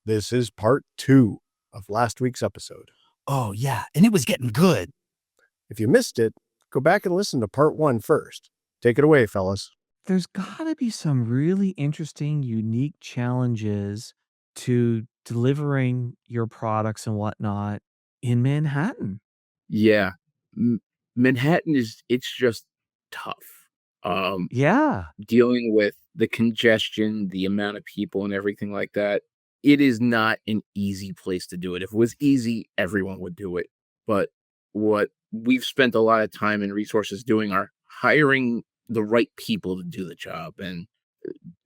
This is part 2 of last week's episode. Oh, yeah, and it was getting good. If you missed it, go back and listen to part 1 first. Take it away, fellas. There's gotta be some really interesting, unique challenges to delivering your products and whatnot in Manhattan. Yeah. Manhattan it's just tough. Yeah. Dealing with the congestion, the amount of people and everything like that. It is not an easy place to do it. If it was easy, everyone would do it. But what we've spent a lot of time and resources doing are hiring the right people to do the job. And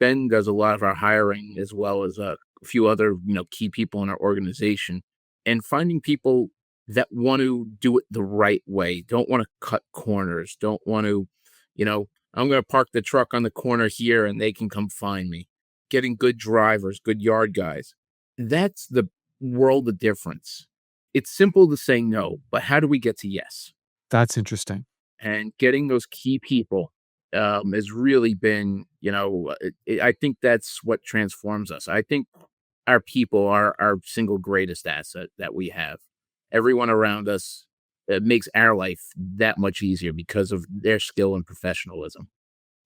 Ben does a lot of our hiring as well as a few other, key people in our organization and finding people that want to do it the right way, don't want to cut corners, don't want to, I'm going to park the truck on the corner here and they can come find me. Getting good drivers, good yard guys. That's the world of difference. It's simple to say no, but how do we get to yes? That's interesting. And getting those key people has really been, I think that's what transforms us. I think our people are our single greatest asset that we have. Everyone around us, it makes our life that much easier because of their skill and professionalism.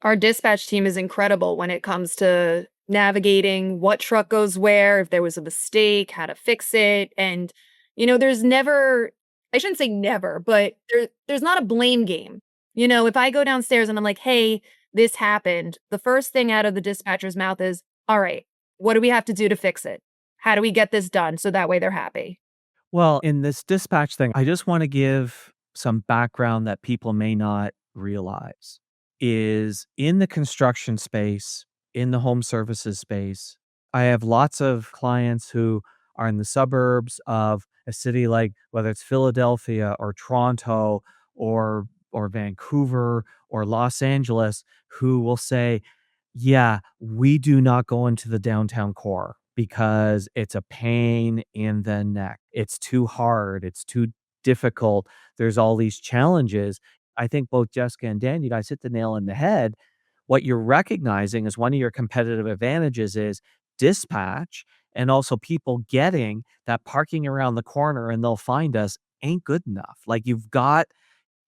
Our dispatch team is incredible when it comes to navigating what truck goes where, if there was a mistake, how to fix it. And, there's never, I shouldn't say never, but there's not a blame game. If I go downstairs and I'm like, hey, this happened, the first thing out of the dispatcher's mouth is, all right, what do we have to do to fix it? How do we get this done so that way they're happy? Well, in this dispatch thing, I just want to give some background that people may not realize is in the construction space, in the home services space, I have lots of clients who are in the suburbs of a city like whether it's Philadelphia or Toronto or Vancouver or Los Angeles who will say, yeah, we do not go into the downtown core because it's a pain in the neck. It's too hard. It's too difficult. There's all these challenges. I think both Jessica and Dan, you guys hit the nail on the head. What you're recognizing is one of your competitive advantages is dispatch and also people getting that parking around the corner and they'll find us ain't good enough. Like you've got,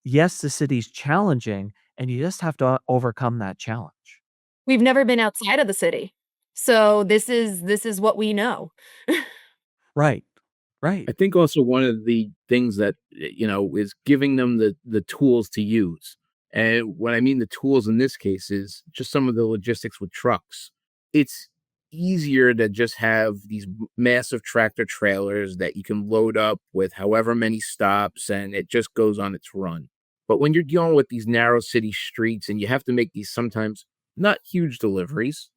yes, the city's challenging and you just have to overcome that challenge. We've never been outside of the city. So this is what we know. Right. Right. I think also one of the things that, is giving them the tools to use. And what I mean the tools in this case is just some of the logistics with trucks. It's easier to just have these massive tractor trailers that you can load up with however many stops and it just goes on its run. But when you're dealing with these narrow city streets and you have to make these sometimes not huge deliveries,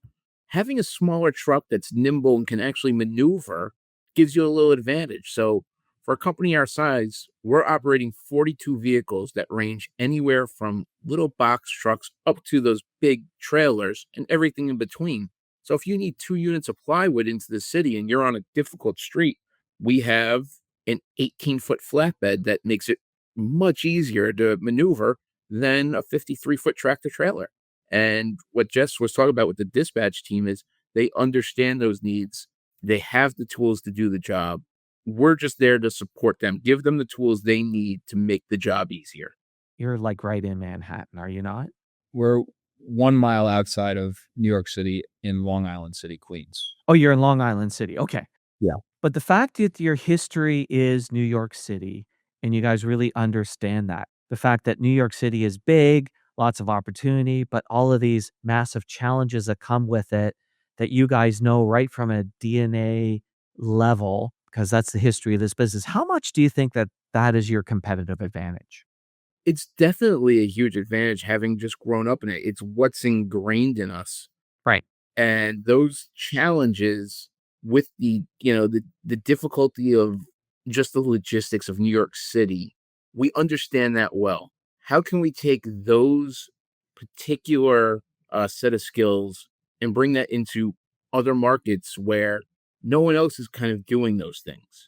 having a smaller truck that's nimble and can actually maneuver gives you a little advantage. So for a company our size, we're operating 42 vehicles that range anywhere from little box trucks up to those big trailers and everything in between. So if you need 2 units of plywood into the city and you're on a difficult street, we have an 18-foot flatbed that makes it much easier to maneuver than a 53-foot tractor trailer. And what Jess was talking about with the dispatch team is they understand those needs. They have the tools to do the job. We're just there to support them, give them the tools they need to make the job easier. You're like right in Manhattan, are you not? We're 1 mile outside of New York City in Long Island City, Queens. Oh, you're in Long Island City. Okay. Yeah. But the fact that your history is New York City and you guys really understand that, the fact that New York City is big, lots of opportunity, but all of these massive challenges that come with it that you guys know right from a DNA level, because that's the history of this business. How much do you think that that is your competitive advantage? It's definitely a huge advantage having just grown up in it. It's what's ingrained in us. Right. And those challenges with the difficulty of just the logistics of New York City, we understand that well. How can we take those particular set of skills and bring that into other markets where no one else is kind of doing those things?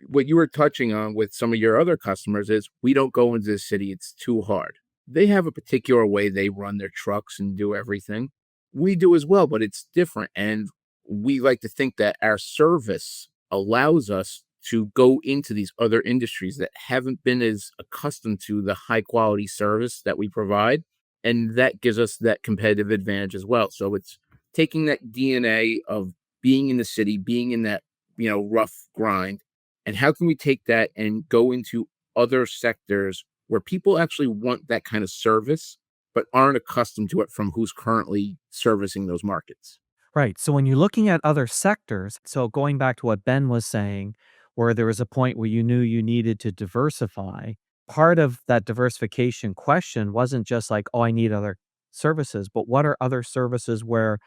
What you were touching on with some of your other customers is we don't go into the city. It's too hard. They have a particular way they run their trucks and do everything. We do as well, but it's different. And we like to think that our service allows us to go into these other industries that haven't been as accustomed to the high quality service that we provide. And that gives us that competitive advantage as well. So it's taking that DNA of being in the city, being in that, rough grind. And how can we take that and go into other sectors where people actually want that kind of service, but aren't accustomed to it from who's currently servicing those markets? Right. So when you're looking at other sectors, so going back to what Ben was saying, where there was a point where you knew you needed to diversify, part of that diversification question wasn't just like, oh, I need other services, but what are other services where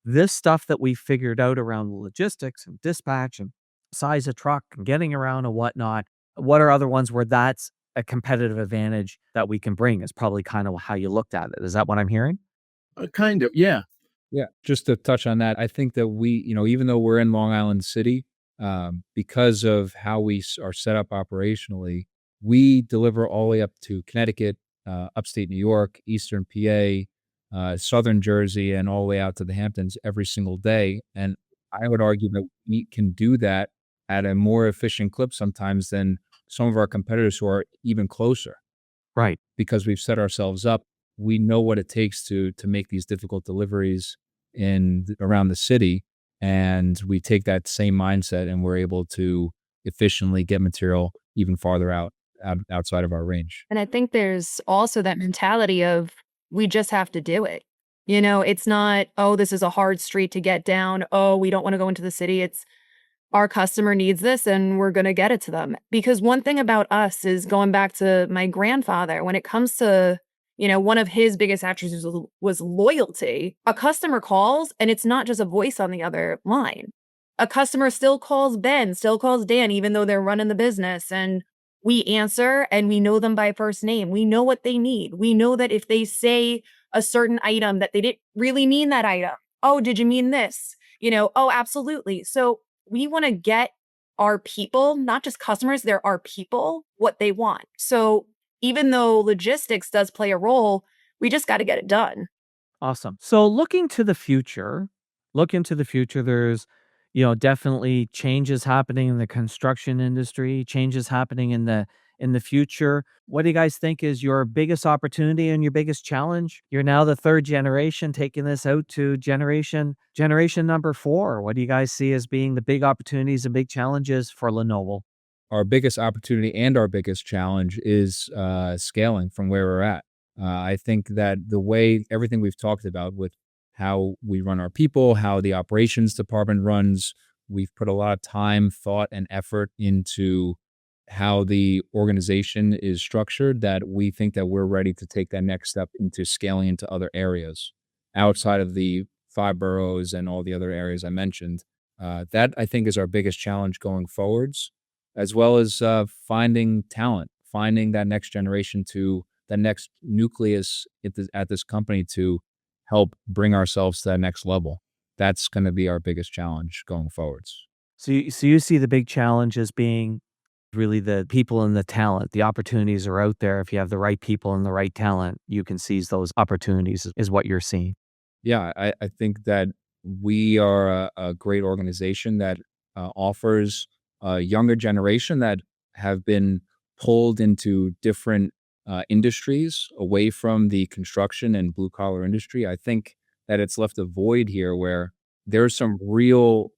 this stuff that we figured out around logistics and dispatch and size of truck and getting around and whatnot, what are other ones where that's a competitive advantage that we can bring is probably kind of how you looked at it. Is that what I'm hearing? Kind of, yeah. Yeah, just to touch on that, I think that we, even though we're in Long Island City, because of how we are set up operationally, we deliver all the way up to Connecticut, upstate New York, Eastern PA, Southern Jersey, and all the way out to the Hamptons every single day. And I would argue that we can do that at a more efficient clip sometimes than some of our competitors who are even closer Right. because we've set ourselves up. We know what it takes to make these difficult deliveries around the city, and we take that same mindset and we're able to efficiently get material even farther outside of our range. And I think there's also that mentality of we just have to do it. It's not, oh, this is a hard street to get down. Oh, we don't want to go into the city. It's our customer needs this and we're going to get it to them. Because one thing about us is going back to my grandfather, when it comes to, one of his biggest attributes was loyalty. A customer calls and it's not just a voice on the other line. A customer still calls Ben, still calls Dan, even though they're running the business. And we answer and we know them by first name. We know what they need. We know that if they say a certain item that they didn't really mean that item. Oh, did you mean this? Oh, absolutely. So we want to get our people, not just customers, they're our people, what they want. So even though logistics does play a role, we just got to get it done. Awesome. So look into the future, there's, definitely changes happening in the construction industry, changes happening in the future. What do you guys think is your biggest opportunity and your biggest challenge? You're now the third generation taking this out to generation number 4. What do you guys see as being the big opportunities and big challenges for LeNoble? Our biggest opportunity and our biggest challenge is scaling from where we're at. I think that the way everything we've talked about with how we run our people, how the operations department runs, we've put a lot of time, thought, and effort into how the organization is structured, that we think that we're ready to take that next step into scaling into other areas outside of the 5 boroughs and all the other areas I mentioned. That I think is our biggest challenge going forwards, as well as finding talent, finding that next generation, to the next nucleus at this company to help bring ourselves to that next level. That's going to be our biggest challenge going forwards. So you see the big challenge as being really the people and the talent. The opportunities are out there. If you have the right people and the right talent, you can seize those opportunities, is what you're seeing. Yeah, I think that we are a great organization that offers a younger generation that have been pulled into different industries away from the construction and blue collar industry. I think that it's left a void here where there's some real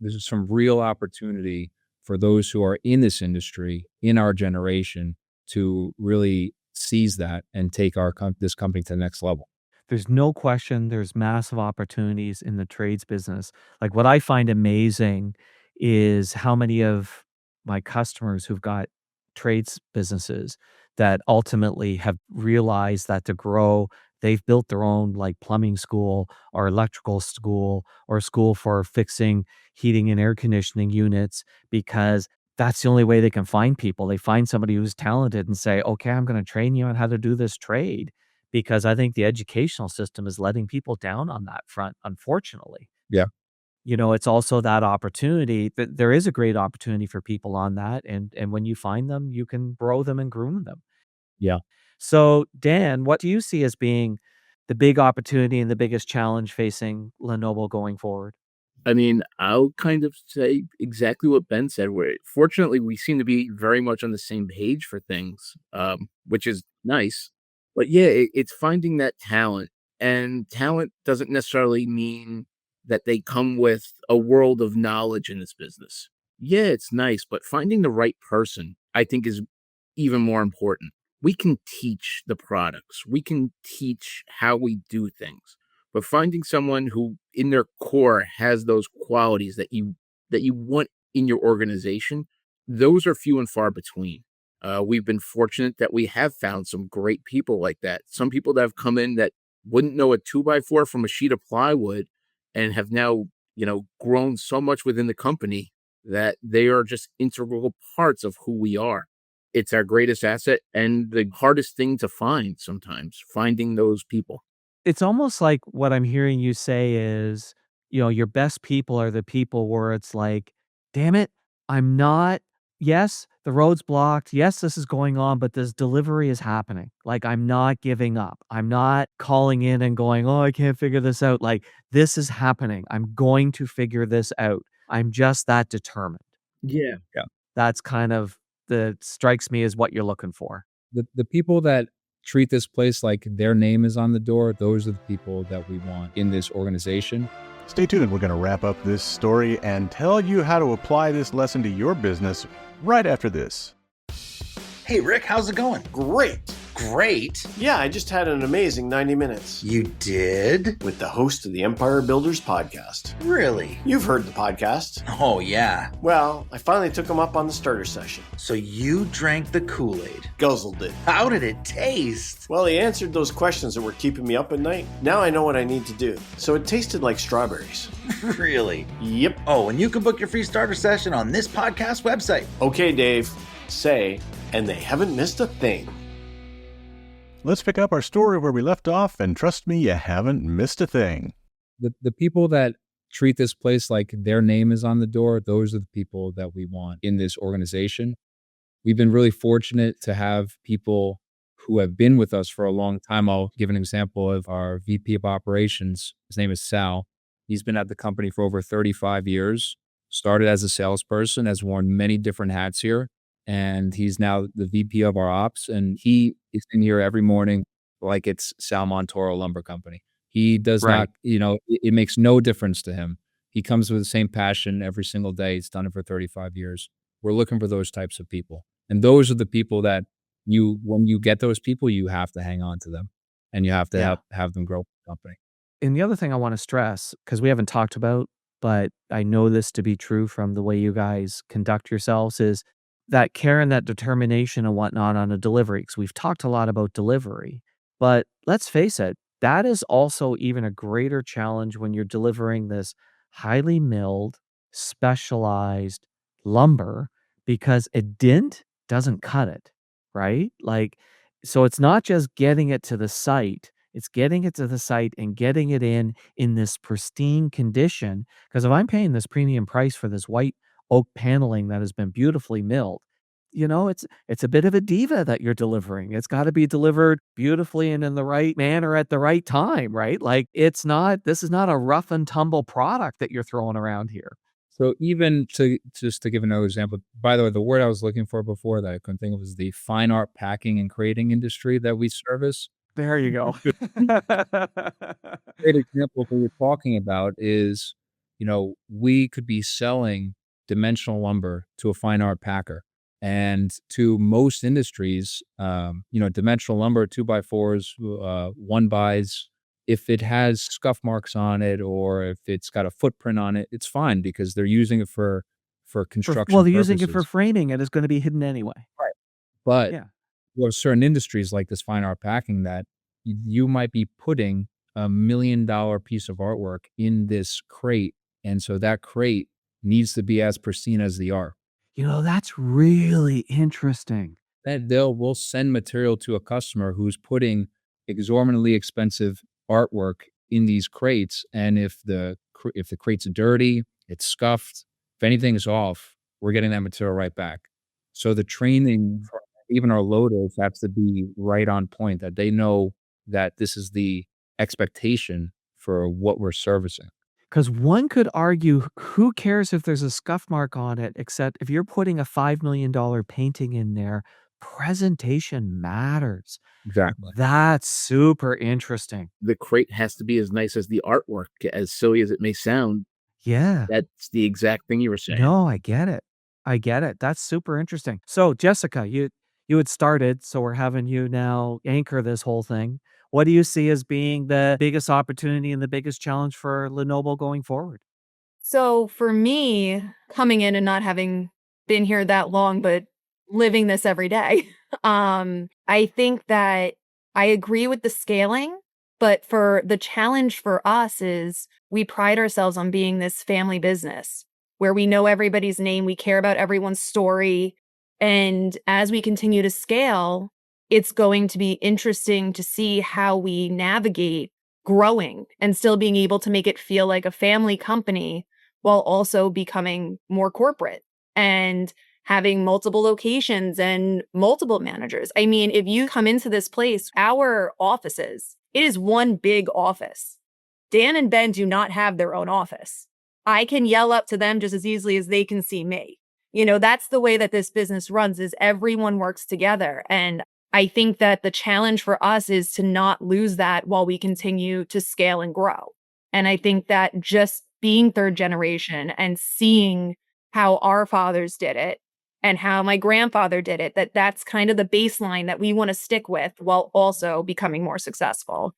opportunity for those who are in this industry in our generation to really seize that and take this company to the next level. There's no question there's massive opportunities in the trades business. Like what I find amazing is how many of my customers who've got trades businesses that ultimately have realized that to grow, they've built their own like plumbing school or electrical school or school for fixing heating and air conditioning units because that's the only way they can find people. They find somebody who's talented and say, okay, I'm going to train you on how to do this trade, because I think the educational system is letting people down on that front, unfortunately. Yeah. It's also that opportunity that there is a great opportunity for people on that. And when you find them, you can grow them and groom them. Yeah. So, Dan, what do you see as being the big opportunity and the biggest challenge facing LeNoble going forward? I mean, I'll kind of say exactly what Ben said. Where fortunately we seem to be very much on the same page for things, which is nice. But yeah, it's finding that talent, and talent doesn't necessarily mean that they come with a world of knowledge in this business. Yeah, it's nice, but finding the right person, I think, is even more important. We can teach the products, we can teach how we do things, but finding someone who in their core has those qualities that you want in your organization, those are few and far between. We've been fortunate that we have found some great people like that. Some people that have come in that wouldn't know a 2x4 from a sheet of plywood and have now, grown so much within the company that they are just integral parts of who we are. It's our greatest asset and the hardest thing to find sometimes, finding those people. It's almost like what I'm hearing you say is, your best people are the people where it's like, damn it, I'm not, yes, the road's blocked. Yes, this is going on, but this delivery is happening. Like, I'm not giving up. I'm not calling in and going, oh, I can't figure this out. Like, this is happening. I'm going to figure this out. I'm just that determined. Yeah. That's kind of the strikes me as what you're looking for. The people that treat this place like their name is on the door, those are the people that we want in this organization. Stay tuned. We're going to wrap up this story and tell you how to apply this lesson to your business right after this. Hey, Rick, how's it going? Great. Great. Yeah, I just had an amazing 90 minutes You did? with the host of the Empire Builders podcast. Really? You've heard the podcast. Oh, yeah. Well, I finally took him up on the starter session. So you drank the Kool-Aid. Guzzled it. How did it taste? Well, he answered those questions that were keeping me up at night. Now I know what I need to do. So it tasted like strawberries. Really? Yep. Oh, and you can book your free starter session on this podcast website. Okay, Dave. Say, and they haven't missed a thing. Let's pick up our story where we left off, and trust me, you haven't missed a thing. The people that treat this place like their name is on the door, those are the people that we want in this organization. We've been really fortunate to have people who have been with us for a long time. I'll give an example of our VP of operations. His name is Sal. He's been at the company for over 35 years, started as a salesperson, has worn many different hats here, and he's now the VP of our ops. And he is in here every morning like it's Sal Montoro Lumber Company. He does Right. not, it makes no difference to him. He comes with the same passion every single day. He's done it for 35 years. We're looking for those types of people. And those are the people that when you get those people, you have to hang on to them and you have to Yeah. have them grow the company. And the other thing I want to stress, because we haven't talked about, but I know this to be true from the way you guys conduct yourselves, is that care and that determination and whatnot on a delivery. Because we've talked a lot about delivery, but let's face it, that is also even a greater challenge when you're delivering this highly milled, specialized lumber, because a dent doesn't cut it, right? Like, so it's not just getting it to the site, it's getting it to the site and getting it in this pristine condition. Because if I'm paying this premium price for this white oak paneling that has been beautifully milled, it's a bit of a diva that you're delivering. It's got to be delivered beautifully and in the right manner at the right time, right? Like, this is not a rough and tumble product that you're throwing around here. So even just to give another example, by the way, the word I was looking for before that I couldn't think of was the fine art packing and crating industry that we service. There you go. Great example of what we're talking about is, we could be selling dimensional lumber to a fine art packer. And to most industries, dimensional lumber, 2x4s, 1-bys, if it has scuff marks on it or if it's got a footprint on it, it's fine because they're using it for construction Well, they're using it for purposes. framing. It is going to be hidden anyway. But Yeah. there are certain industries like this fine art packing that you might be putting $1 million piece of artwork in this crate. And so that crate needs to be as pristine as the art. That's really interesting. That we'll send material to a customer who's putting exorbitantly expensive artwork in these crates. And if the crate's dirty, it's scuffed, if anything's off, we're getting that material right back. So the training for even our loaders has to be right on point, that they know that this is the expectation for what we're servicing. Because one could argue, who cares if there's a scuff mark on it, except if you're putting a $5 million painting in there, presentation matters. Exactly. That's super interesting. The crate has to be as nice as the artwork, as silly as it may sound. Yeah. That's the exact thing you were saying. No, I get it. I get it. That's super interesting. So, Jessica, you had started, so we're having you now anchor this whole thing. What do you see as being the biggest opportunity and the biggest challenge for LeNoble going forward? So for me, coming in and not having been here that long, but living this every day, I think that I agree with the scaling, but for the challenge for us is we pride ourselves on being this family business where we know everybody's name, we care about everyone's story. And as we continue to scale, it's going to be interesting to see how we navigate growing and still being able to make it feel like a family company while also becoming more corporate and having multiple locations and multiple managers. I mean, if you come into this place, our offices, it is one big office. Dan and Ben do not have their own office. I can yell up to them just as easily as they can see me. That's the way that this business runs is everyone works together. And I think that the challenge for us is to not lose that while we continue to scale and grow. And I think that just being third generation and seeing how our fathers did it and how my grandfather did it, that's kind of the baseline that we want to stick with while also becoming more successful.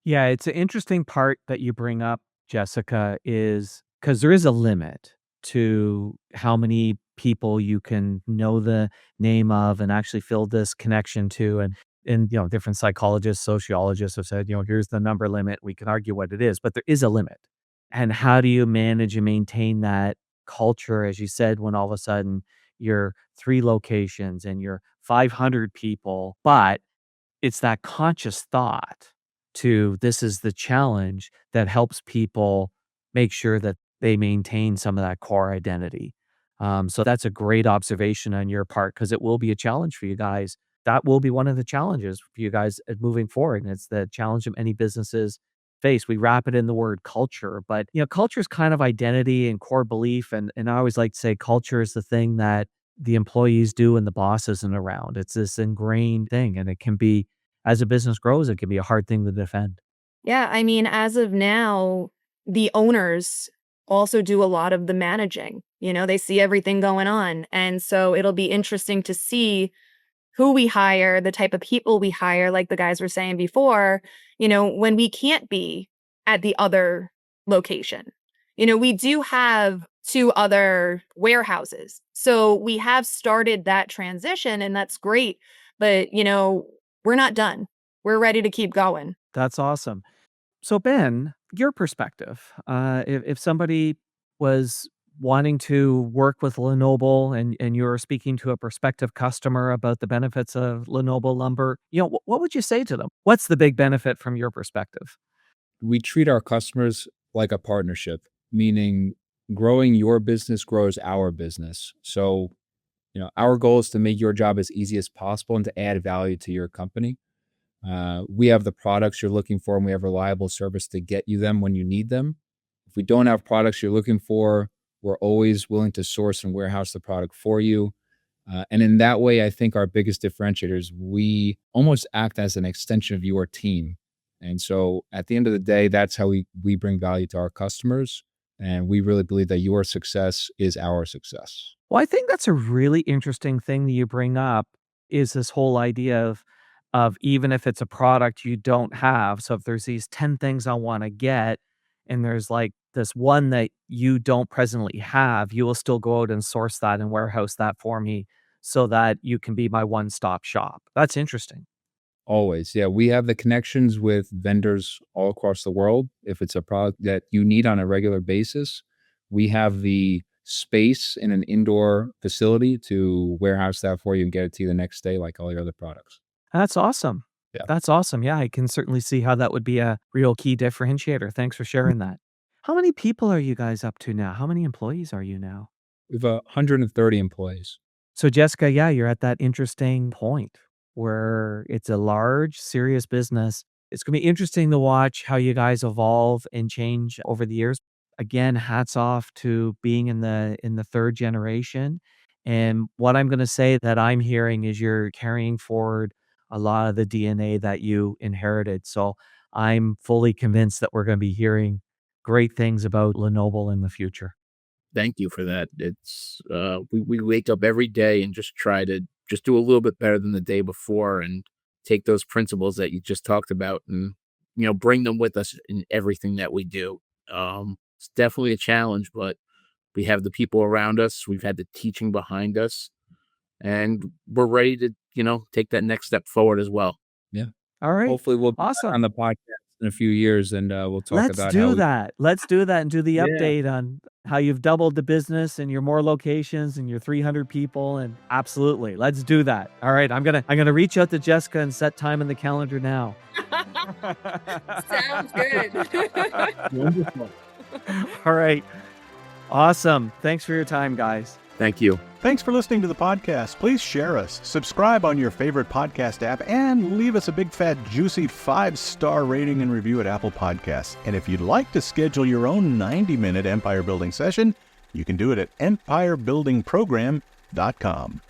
Yeah, it's an interesting part that you bring up, Jessica, is because there is a limit to how many people you can know the name of and actually feel this connection to. And different psychologists, sociologists have said, here's the number limit. We can argue what it is, but there is a limit. And how do you manage and maintain that culture, as you said, when all of a sudden you're 3 locations and you're 500 people, but it's that conscious thought to this is the challenge that helps people make sure that they maintain some of that core identity. So that's a great observation on your part because it will be a challenge for you guys. That will be one of the challenges for you guys moving forward. And it's the challenge of any businesses face. We wrap it in the word culture, but culture is kind of identity and core belief. And I always like to say culture is the thing that the employees do and the boss isn't around. It's this ingrained thing, and it can be as a business grows, it can be a hard thing to defend. Yeah, I mean, as of now, the owners also do a lot of the managing. They see everything going on. And so it'll be interesting to see who we hire, the type of people we hire, like the guys were saying before, when we can't be at the other location. We do have 2 other warehouses. So we have started that transition and that's great. But, we're not done. We're ready to keep going. That's awesome. So, Ben, your perspective, if somebody was wanting to work with Lenoble and you're speaking to a prospective customer about the benefits of Lenoble lumber, what would you say to them? What's the big benefit from your perspective? We treat our customers like a partnership, meaning growing your business grows our business. So, our goal is to make your job as easy as possible and to add value to your company. We have the products you're looking for, and we have reliable service to get you them when you need them. If we don't have products you're looking for, we're always willing to source and warehouse the product for you. And in that way, I think our biggest differentiator is we almost act as an extension of your team. And so at the end of the day, that's how we bring value to our customers. And we really believe that your success is our success. Well, I think that's a really interesting thing that you bring up is this whole idea of even if it's a product you don't have. So if there's these 10 things I want to get and there's like this one that you don't presently have, you will still go out and source that and warehouse that for me so that you can be my one-stop shop. That's interesting. Always. Yeah. We have the connections with vendors all across the world. If it's a product that you need on a regular basis, we have the space in an indoor facility to warehouse that for you and get it to you the next day, like all your other products. That's awesome. Yeah. That's awesome. Yeah, I can certainly see how that would be a real key differentiator. Thanks for sharing that. How many people are you guys up to now? How many employees are you now? We have 130 employees. So, Jessica, yeah, you're at that interesting point where it's a large, serious business. It's going to be interesting to watch how you guys evolve and change over the years. again, hats off to being in the third generation. And what I'm going to say that I'm hearing is you're carrying forward a lot of the DNA that you inherited. So I'm fully convinced that we're going to be hearing great things about LeNoble in the future. Thank you for that. It's we wake up every day and just try to just do a little bit better than the day before, and take those principles that you just talked about and bring them with us in everything that we do. It's definitely a challenge, but we have the people around us, we've had the teaching behind us, and we're ready to take that next step forward as well. Yeah. All right. Hopefully we'll be back Awesome. on the podcast in a few years, and we'll talk Let's about do how that. Let's do that and do the Yeah. update on how you've doubled the business and your more locations and your 300 people. And absolutely, let's do that. All right, I'm gonna reach out to Jessica and set time in the calendar now. Sounds good. Wonderful. All right, awesome. Thanks for your time, guys. Thank you. Thanks for listening to the podcast. Please share us, subscribe on your favorite podcast app, and leave us a big, fat, juicy 5-star rating and review at Apple Podcasts. And if you'd like to schedule your own 90-minute empire building session, you can do it at empirebuildingprogram.com.